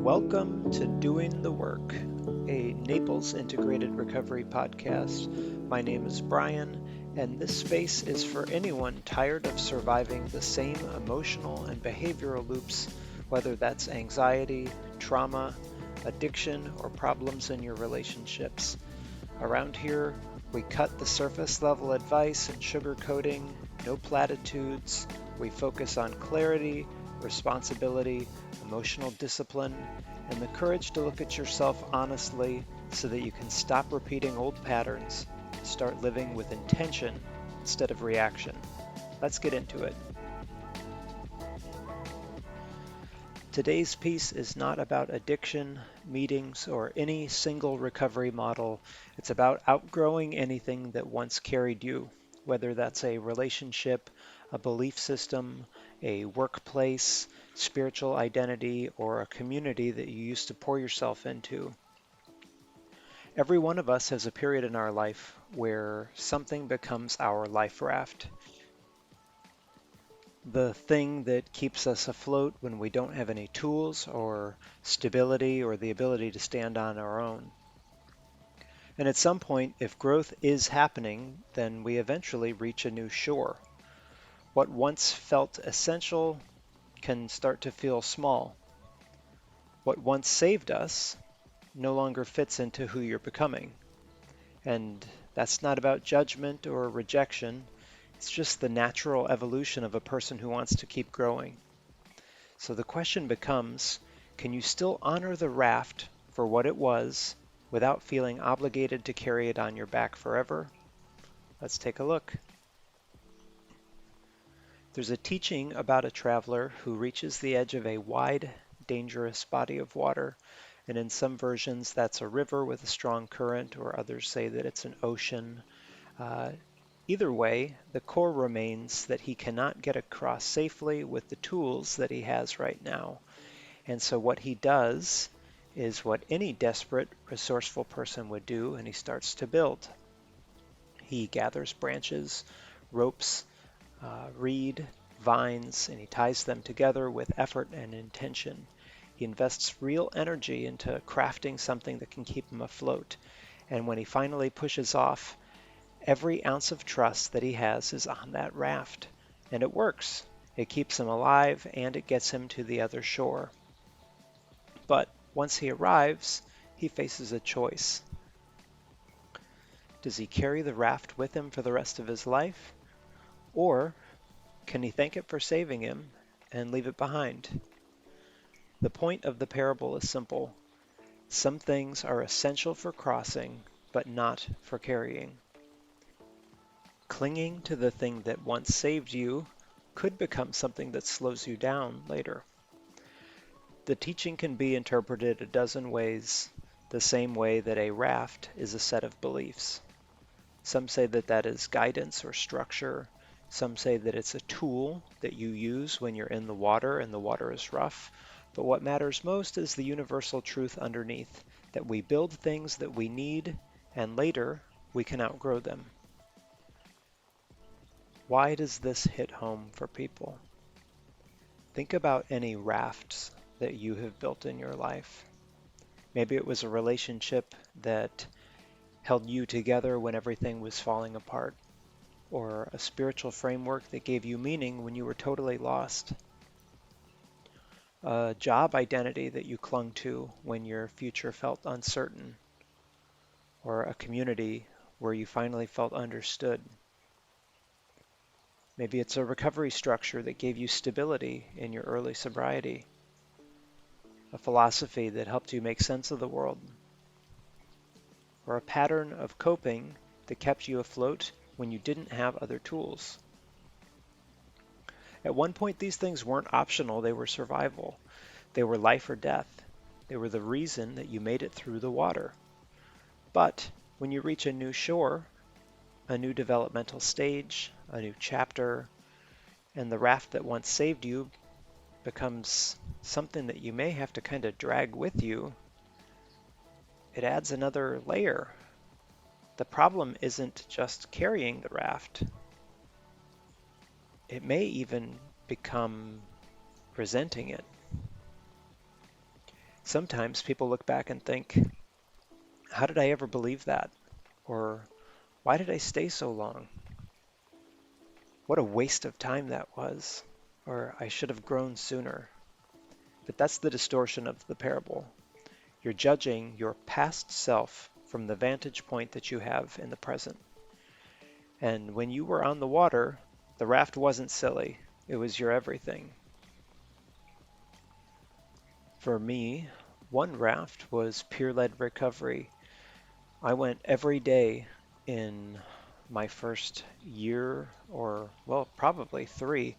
Welcome to Doing the Work, a Naples integrated recovery podcast. My name is Brian, and this space is for anyone tired of surviving the same emotional and behavioral loops, whether that's anxiety, trauma, addiction, or problems in your relationships. Around here, we cut the surface level advice and sugarcoating, no platitudes. We focus on clarity, responsibility, emotional discipline, and the courage to look at yourself honestly so that you can stop repeating old patterns and start living with intention instead of reaction. Let's get into it. Today's piece is not about addiction, meetings, or any single recovery model. It's about outgrowing anything that once carried you, whether that's a relationship, a belief system, a workplace, spiritual identity, or a community that you used to pour yourself into. Every one of us has a period in our life where something becomes our life raft. The thing that keeps us afloat when we don't have any tools or stability or the ability to stand on our own. And at some point, if growth is happening, then we eventually reach a new shore. What once felt essential can start to feel small. What once saved us no longer fits into who you're becoming. And that's not about judgment or rejection. It's just the natural evolution of a person who wants to keep growing. So the question becomes, can you still honor the raft for what it was without feeling obligated to carry it on your back forever? Let's take a look. There's a teaching about a traveler who reaches the edge of a wide, dangerous body of water, and in some versions that's a river with a strong current, or others say that it's an ocean. Uh, Either way, the core remains that he cannot get across safely with the tools that he has right now. And so what he does is what any desperate, resourceful person would do, and he starts to build. He gathers branches, ropes, reed, vines, and he ties them together with effort and intention. He invests real energy into crafting something that can keep him afloat. And when he finally pushes off, every ounce of trust that he has is on that raft. And it works. It keeps him alive and it gets him to the other shore. But once he arrives, he faces a choice. Does he carry the raft with him for the rest of his life? Or can he thank it for saving him and leave it behind? The point of the parable is simple. Some things are essential for crossing, but not for carrying. Clinging to the thing that once saved you could become something that slows you down later. The teaching can be interpreted a dozen ways, the same way that a raft is a set of beliefs. Some say that that is guidance or structure. Some say that it's a tool that you use when you're in the water and the water is rough. But what matters most is the universal truth underneath, that we build things that we need and later we can outgrow them. Why does this hit home for people? Think about any rafts that you have built in your life. Maybe it was a relationship that held you together when everything was falling apart, or a spiritual framework that gave you meaning when you were totally lost, a job identity that you clung to when your future felt uncertain, or a community where you finally felt understood. Maybe it's a recovery structure that gave you stability in your early sobriety, a philosophy that helped you make sense of the world, or a pattern of coping that kept you afloat when you didn't have other tools. At one point, these things weren't optional, they were survival. They were life or death. They were the reason that you made it through the water. But when you reach a new shore, a new developmental stage, a new chapter, and the raft that once saved you becomes something that you may have to kind of drag with you, it adds another layer. The problem isn't just carrying the raft. It may even become resenting it. Sometimes people look back and think, how did I ever believe that? Or why did I stay so long? What a waste of time that was. Or I should have grown sooner. But that's the distortion of the parable. You're judging your past self from the vantage point that you have in the present. And when you were on the water, the raft wasn't silly. It was your everything. For me, one raft was peer-led recovery. I went every day in my first year, or, well, probably 3,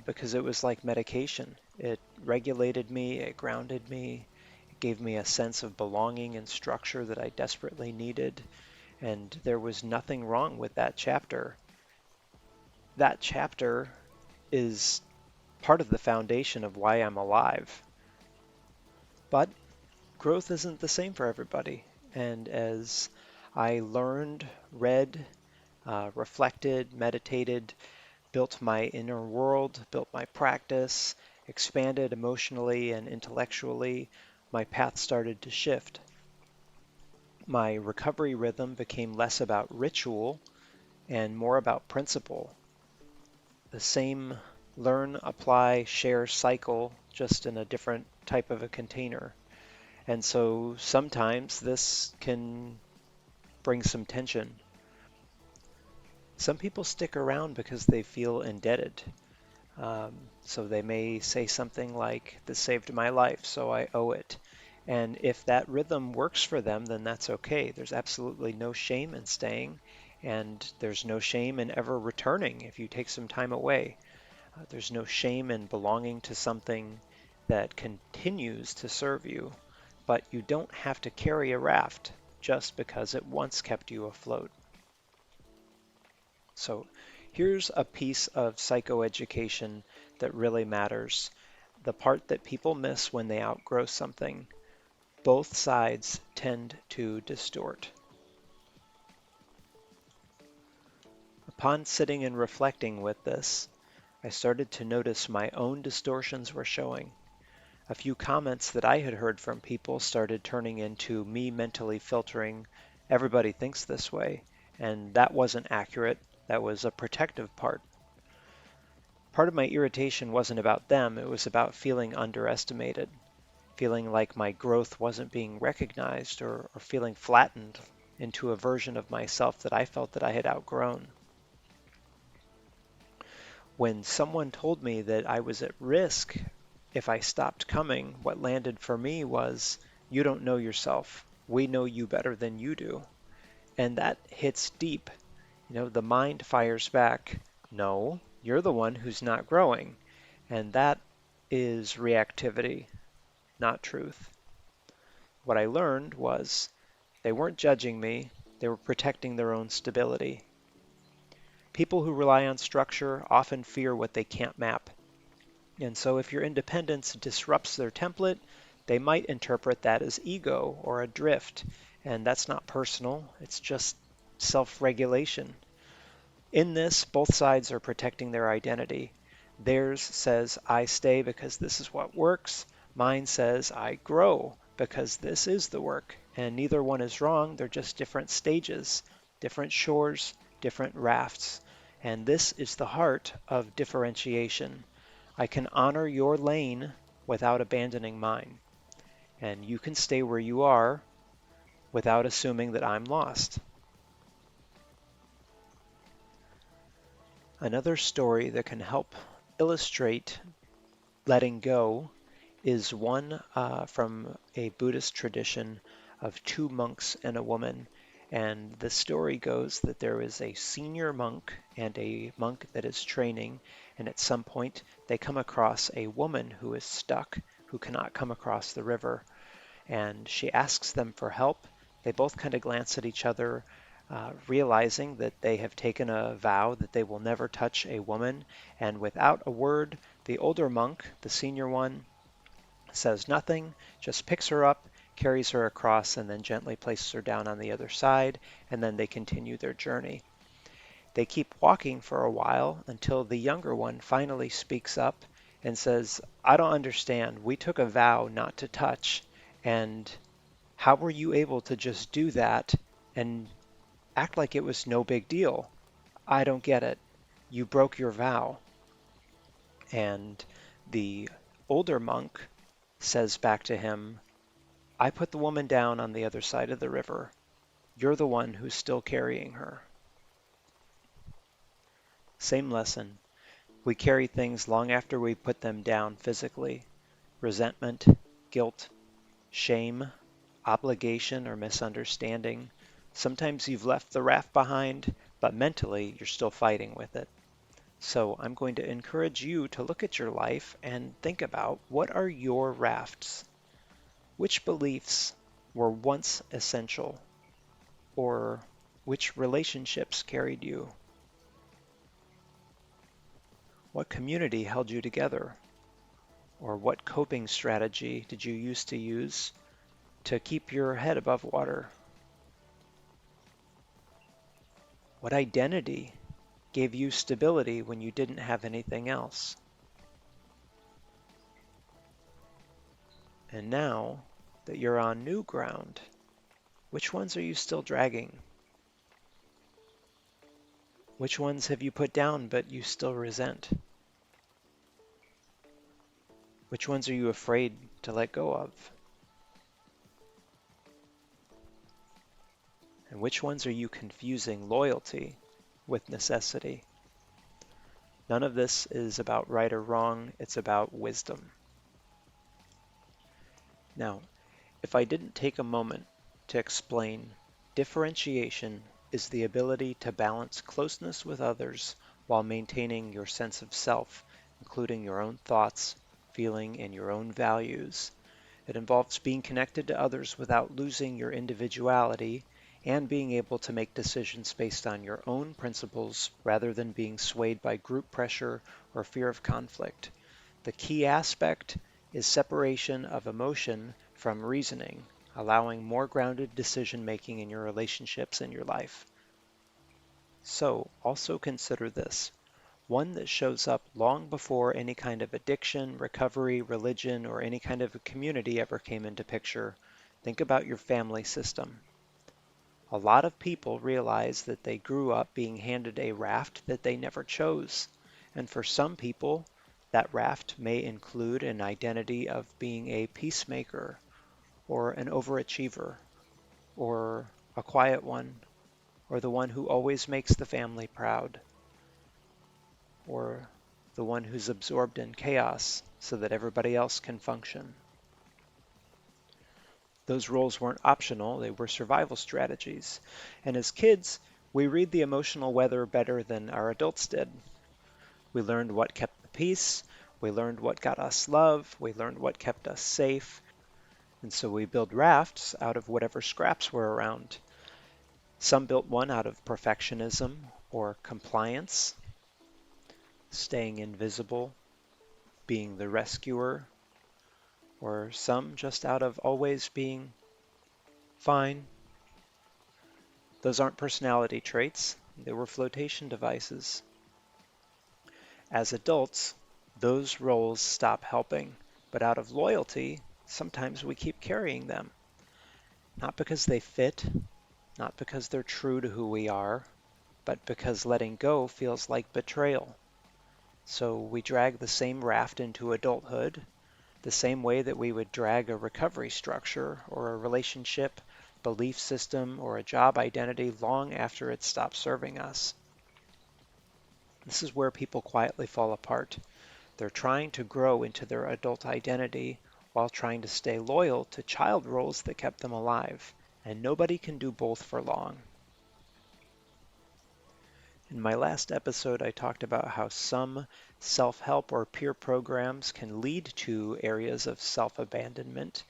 because it was like medication. It regulated me, it grounded me, it gave me a sense of belonging and structure that I desperately needed. And there was nothing wrong with that chapter. That chapter is part of the foundation of why I'm alive. But growth isn't the same for everybody. And as I learned, read, reflected, meditated, built my inner world, built my practice, expanded emotionally and intellectually, my path started to shift. My recovery rhythm became less about ritual and more about principle. The same learn, apply, share cycle, just in a different type of a container. And so sometimes this can bring some tension. Some people stick around because they feel indebted. So they may say something like, this saved my life, so I owe it. And if that rhythm works for them, then that's okay. There's absolutely no shame in staying, and there's no shame in ever returning if you take some time away. There's no shame in belonging to something that continues to serve you, but you don't have to carry a raft just because it once kept you afloat. So here's a piece of psychoeducation that really matters. The part that people miss when they outgrow something. Both sides tend to distort. Upon sitting and reflecting with this, I started to notice my own distortions were showing. A few comments that I had heard from people started turning into me mentally filtering, everybody thinks this way, and that wasn't accurate. That was a protective part. Part of my irritation wasn't about them, it was about feeling underestimated, feeling like my growth wasn't being recognized, or feeling flattened into a version of myself that I felt that I had outgrown. When someone told me that I was at risk if I stopped coming, what landed for me was, you don't know yourself. We know you better than you do. And that hits deep. The mind fires back, no, you're the one who's not growing. And that is reactivity, not truth. What I learned was they weren't judging me, they were protecting their own stability. People who rely on structure often fear what they can't map. And so if your independence disrupts their template, they might interpret that as ego or a drift. And that's not personal, it's just self-regulation. In this, both sides are protecting their identity. Theirs says, I stay because this is what works. Mine says, I grow because this is the work. And neither one is wrong, they're just different stages, different shores, different rafts. And this is the heart of differentiation. I can honor your lane without abandoning mine. And you can stay where you are without assuming that I'm lost. Another story that can help illustrate letting go is one from a Buddhist tradition of 2 monks and a woman. And the story goes that there is a senior monk and a monk that is training, and at some point they come across a woman who is stuck, who cannot come across the river. And she asks them for help. They both kind of glance at each other, realizing that they have taken a vow that they will never touch a woman. And without a word, the older monk, the senior one, says nothing, just picks her up, carries her across, and then gently places her down on the other side, and then they continue their journey. They keep walking for a while until the younger one finally speaks up and says, I don't understand. We took a vow not to touch, and how were you able to just do that and act like it was no big deal? I don't get it. You broke your vow. And the older monk says back to him, I put the woman down on the other side of the river. You're the one who's still carrying her. Same lesson. We carry things long after we put them down physically. Resentment, guilt, shame, obligation, or misunderstanding. Sometimes you've left the raft behind, but mentally you're still fighting with it. So I'm going to encourage you to look at your life and think about, what are your rafts? Which beliefs were once essential? Or which relationships carried you? What community held you together? Or what coping strategy did you used to use to keep your head above water? What identity gave you stability when you didn't have anything else? And now that you're on new ground, which ones are you still dragging? Which ones have you put down but you still resent? Which ones are you afraid to let go of? And which ones are you confusing loyalty with necessity? None of this is about right or wrong, it's about wisdom. Now, if I didn't take a moment to explain, differentiation is the ability to balance closeness with others while maintaining your sense of self, including your own thoughts, feeling, and your own values. It involves being connected to others without losing your individuality and being able to make decisions based on your own principles rather than being swayed by group pressure or fear of conflict. The key aspect is separation of emotion from reasoning, allowing more grounded decision making in your relationships and your life. So, also consider this: one that shows up long before any kind of addiction, recovery, religion, or any kind of a community ever came into picture. Think about your family system. A lot of people realize that they grew up being handed a raft that they never chose. And for some people, that raft may include an identity of being a peacemaker, or an overachiever, or a quiet one, or the one who always makes the family proud, or the one who's absorbed in chaos so that everybody else can function. Those roles weren't optional, they were survival strategies. And as kids, we read the emotional weather better than our adults did. We learned what kept the peace, we learned what got us love, we learned what kept us safe. And so we build rafts out of whatever scraps were around. Some built one out of perfectionism or compliance, staying invisible, being the rescuer, or some just out of always being fine. Those aren't personality traits, they were flotation devices. As adults, those roles stop helping, but out of loyalty, sometimes we keep carrying them. Not because they fit, not because they're true to who we are, but because letting go feels like betrayal. So we drag the same raft into adulthood, the same way that we would drag a recovery structure or a relationship, belief system, or a job identity long after it stops serving us. This is where people quietly fall apart. They're trying to grow into their adult identity while trying to stay loyal to child roles that kept them alive, and nobody can do both for long. In my last episode, I talked about how some self-help or peer programs can lead to areas of self-abandonment,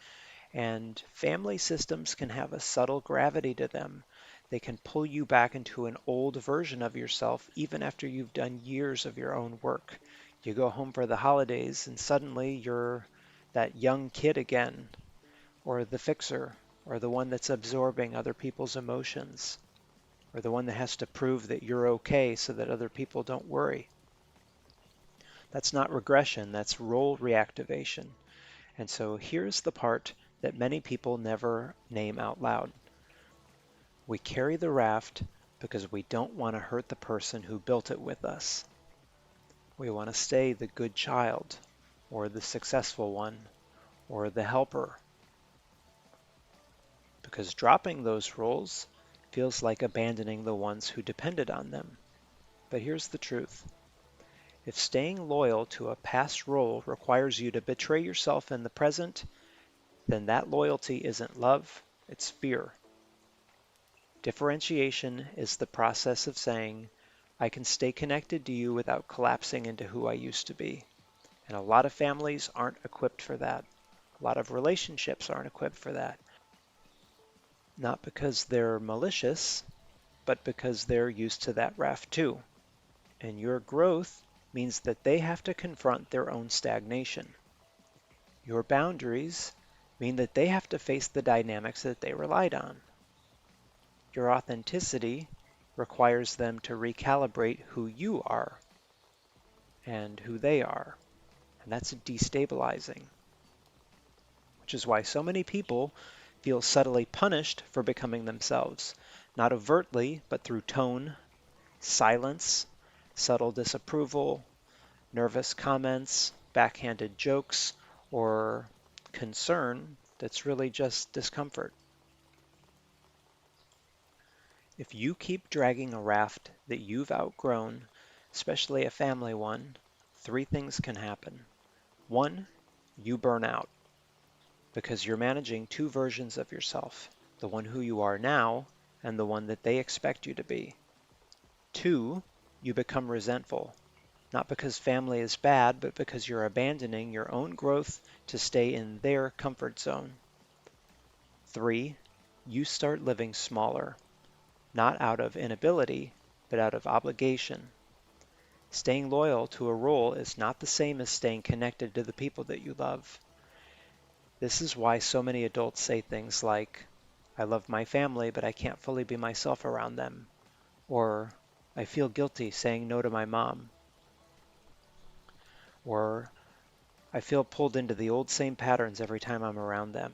and family systems can have a subtle gravity to them. They can pull you back into an old version of yourself even after you've done years of your own work. You go home for the holidays and suddenly you're that young kid again, or the fixer, or the one that's absorbing other people's emotions, or the one that has to prove that you're okay so that other people don't worry. That's not regression, that's role reactivation. And so here's the part that many people never name out loud. We carry the raft because we don't want to hurt the person who built it with us. We want to stay the good child, or the successful one, or the helper, because dropping those roles feels like abandoning the ones who depended on them. But here's the truth. If staying loyal to a past role requires you to betray yourself in the present, then that loyalty isn't love, it's fear. Differentiation is the process of saying, I can stay connected to you without collapsing into who I used to be. And a lot of families aren't equipped for that. A lot of relationships aren't equipped for that. Not because they're malicious, but because they're used to that raft too. And your growth means that they have to confront their own stagnation. Your boundaries mean that they have to face the dynamics that they relied on. Your authenticity requires them to recalibrate who you are and who they are. And that's destabilizing, which is why so many people feel subtly punished for becoming themselves, not overtly, but through tone, silence, subtle disapproval, nervous comments, backhanded jokes, or concern that's really just discomfort. If you keep dragging a raft that you've outgrown, especially a family one, three things can happen. One, you burn out because you're managing two versions of yourself, the one who you are now and the one that they expect you to be. Two, you become resentful, not because family is bad, but because you're abandoning your own growth to stay in their comfort zone. Three, you start living smaller, not out of inability, but out of obligation. Staying loyal to a role is not the same as staying connected to the people that you love. This is why so many adults say things like, I love my family, but I can't fully be myself around them. Or, I feel guilty saying no to my mom. Or, I feel pulled into the old same patterns every time I'm around them.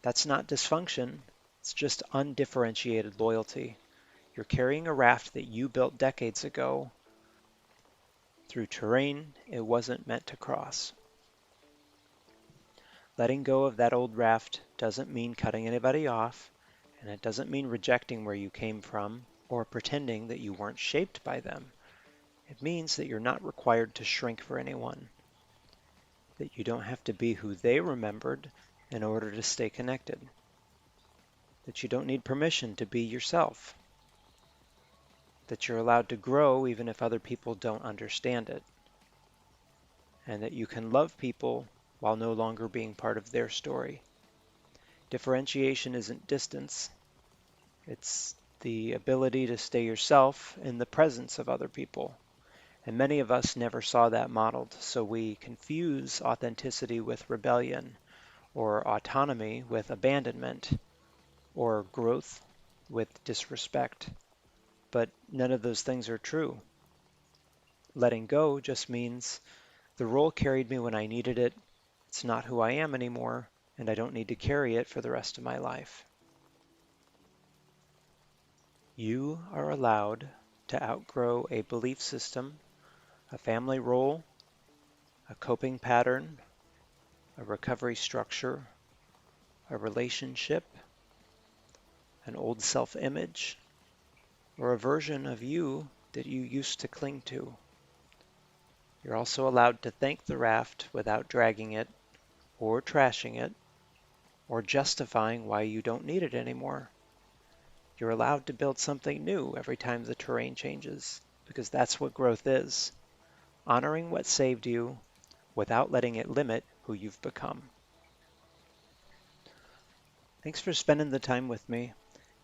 That's not dysfunction, it's just undifferentiated loyalty. You're carrying a raft that you built decades ago through terrain it wasn't meant to cross. Letting go of that old raft doesn't mean cutting anybody off, and it doesn't mean rejecting where you came from or pretending that you weren't shaped by them. It means that you're not required to shrink for anyone, that you don't have to be who they remembered in order to stay connected, that you don't need permission to be yourself, that you're allowed to grow even if other people don't understand it, and that you can love people while no longer being part of their story. Differentiation isn't distance, it's the ability to stay yourself in the presence of other people. And many of us never saw that modeled, so we confuse authenticity with rebellion, or autonomy with abandonment, or growth with disrespect. But none of those things are true. Letting go just means the role carried me when I needed it, it's not who I am anymore, and I don't need to carry it for the rest of my life. You are allowed to outgrow a belief system, a family role, a coping pattern, a recovery structure, a relationship, an old self-image, or a version of you that you used to cling to. You're also allowed to thank the raft without dragging it, or trashing it, or justifying why you don't need it anymore. You're allowed to build something new every time the terrain changes, because that's what growth is. Honoring what saved you without letting it limit who you've become. Thanks for spending the time with me.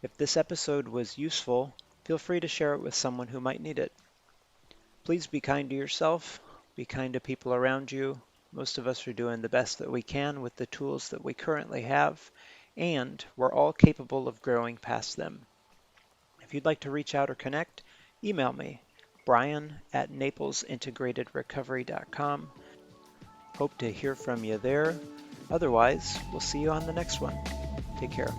If this episode was useful, feel free to share it with someone who might need it. Please be kind to yourself, be kind to people around you. Most of us are doing the best that we can with the tools that we currently have, and we're all capable of growing past them. If you'd like to reach out or connect, email me, brian@naplesintegratedrecovery.com. Hope to hear from you there. Otherwise, we'll see you on the next one. Take care.